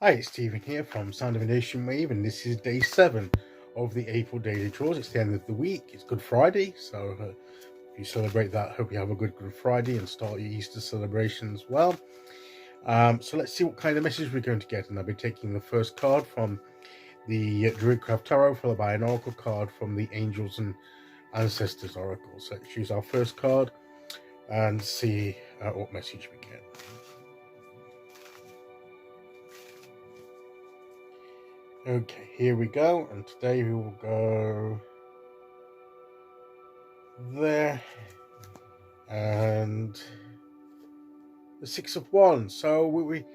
Hi, it's Stephen here from Sound of a Nation Wave, and this is day 7 of the April daily draws. It's the end of the week. It's Good Friday, so if you celebrate that, hope you have a good Friday and start your Easter celebrations well. So let's see what kind of message we're going to get, and I'll be taking the first card from the Druidcraft Tarot, followed by an Oracle card from the Angels and Ancestors Oracle. So let's choose our first card and see what message we get. Okay, here we go, and today we will go there and the Six of Wands. So we're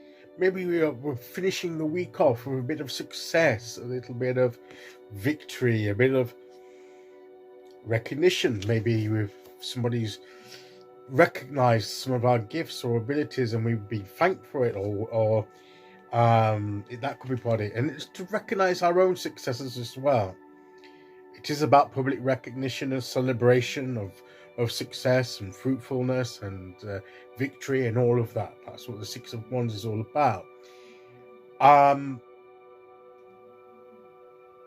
finishing the week off with a bit of success, a little bit of victory, a bit of recognition. Maybe with somebody's recognized some of our gifts or abilities and we've been thanked for it, or that could be part of it. And it's to recognize our own successes as well. It is about public recognition and celebration of success and fruitfulness and victory and all of that. That's what the Six of Wands is all about.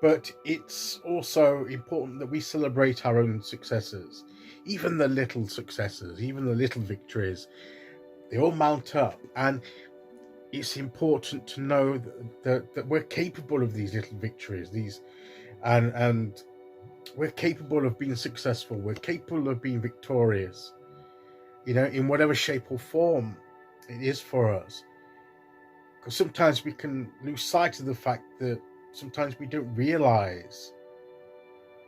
But it's also important that we celebrate our own successes, even the little successes, even the little victories. They all mount up, and it's important to know that we're capable of these little victories, and we're capable of being successful. We're capable of being victorious, in whatever shape or form it is for us. Because sometimes we can lose sight of the fact that sometimes we don't realize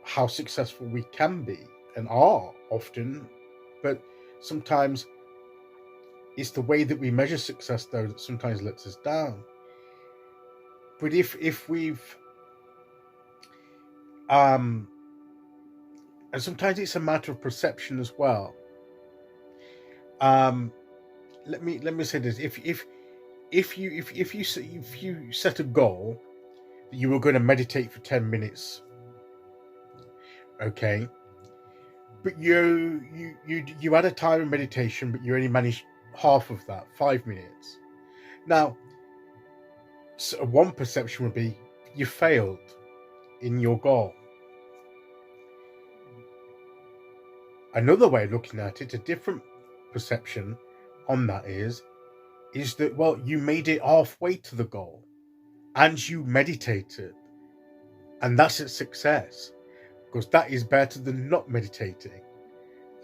how successful we can be and are often, but sometimes it's the way that we measure success, though, that sometimes lets us down. But if we've and sometimes it's a matter of perception as well. Let me say this: if you set a goal that you were going to meditate for 10 minutes, okay, but you had a time of meditation, but you only managed half of that, 5 minutes. Now, so one perception would be you failed in your goal. Another way of looking at it, a different perception on that is that, well, you made it halfway to the goal and you meditated, and that's a success, because that is better than not meditating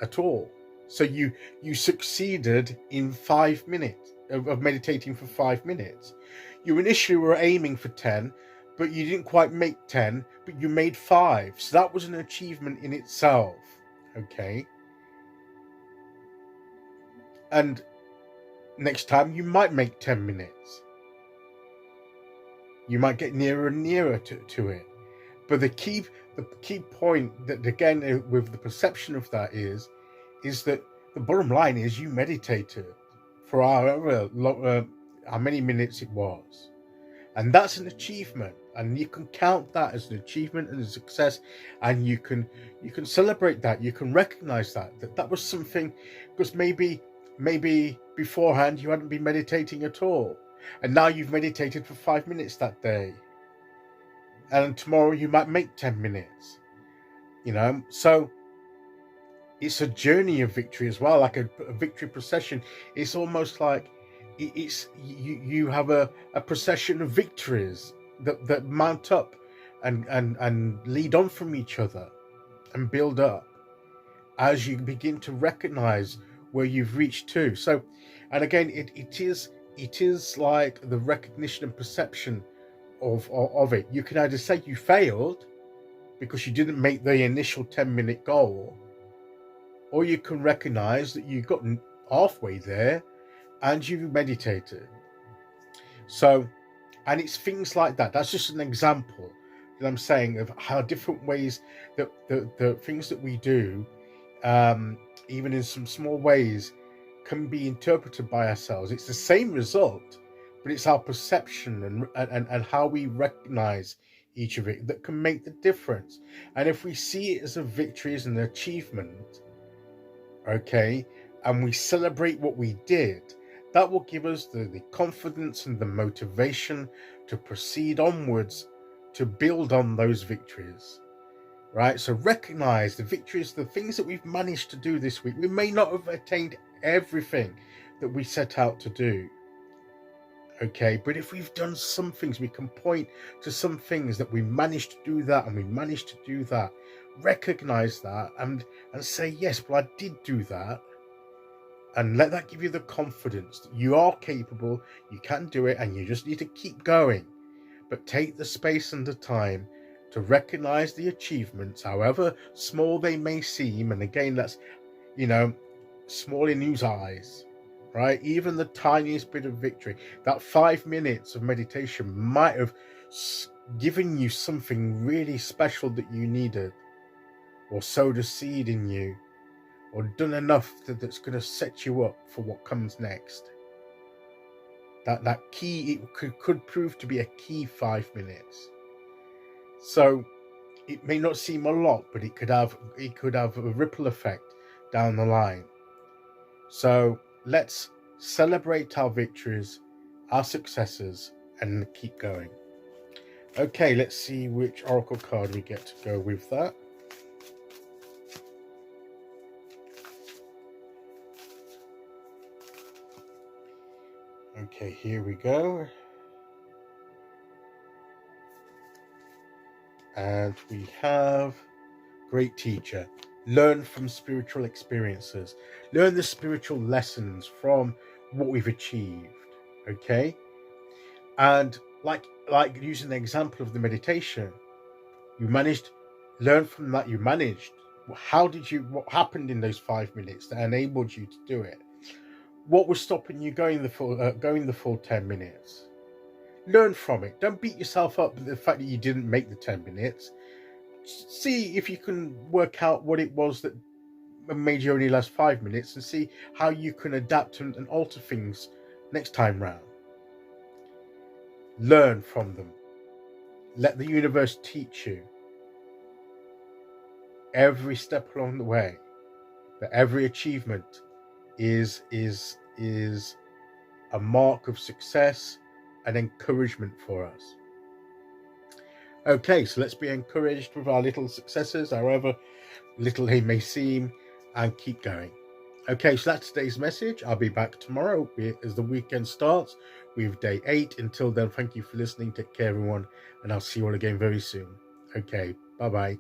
at all. So you succeeded in 5 minutes of meditating for 5 minutes. You initially were aiming for 10, but you didn't quite make 10, but you made 5. So that was an achievement in itself. Okay. And next time you might make 10 minutes. You might get nearer and nearer to it. But the key point that, again, with the perception of that is that the bottom line is you meditated for how many minutes it was. And that's an achievement. And you can count that as an achievement and a success. And you can celebrate that. You can recognize that was something, because maybe beforehand you hadn't been meditating at all. And now you've meditated for 5 minutes that day. And tomorrow you might make 10 minutes. So it's a journey of victory as well, like a victory procession. It's almost like you have a procession of victories that mount up and lead on from each other and build up as you begin to recognize where you've reached to. So, and again, it is like the recognition and perception of it. You can either say you failed because you didn't make the initial 10-minute goal, or you can recognize that you got halfway there and you meditated. So, and it's things like that. That's just an example that I'm saying of how different ways that the things that we do, even in some small ways, can be interpreted by ourselves. It's the same result, but it's our perception and how we recognize each of it that can make the difference. And if we see it as a victory, as an achievement, okay, and we celebrate what we did, That will give us the confidence and the motivation to proceed onwards, to build on those victories, right? So recognize the victories, the things that we've managed to do this week. We may not have attained everything that we set out to do, okay, but if we've done some things, we can point to some things that we managed to do that and we managed to do that. Recognize that and say, yes, well, I did do that. And let that give you the confidence that you are capable, you can do it, and you just need to keep going. But take the space and the time to recognize the achievements, however small they may seem. And again, that's, small in whose eyes, right? Even the tiniest bit of victory, that 5 minutes of meditation might have given you something really special that you needed, or sowed a seed in you, or done enough that's going to set you up for what comes next. That key, it could prove to be a key 5 minutes. So it may not seem a lot, but it could have a ripple effect down the line. So let's celebrate our victories, our successes, and keep going. Okay, let's see which oracle card we get to go with that. Okay, here we go. And we have Great Teacher. Learn from spiritual experiences. Learn the spiritual lessons from what we've achieved. Okay? And like using the example of the meditation, you managed, learn from that, you managed. What happened in those 5 minutes that enabled you to do it? What was stopping you going the full 10 minutes? Learn from it. Don't beat yourself up for the fact that you didn't make the 10 minutes. See if you can work out what it was that made you only last 5 minutes, and see how you can adapt and alter things next time round. Learn from them. Let the universe teach you every step along the way. That every achievement is a mark of success and encouragement for us. Okay, so let's be encouraged with our little successes, however little they may seem, and keep going. Okay, so that's today's message. I'll be back tomorrow as the weekend starts with day 8. Until then, thank you for listening. Take care, everyone, and I'll see you all again very soon. Okay, bye-bye.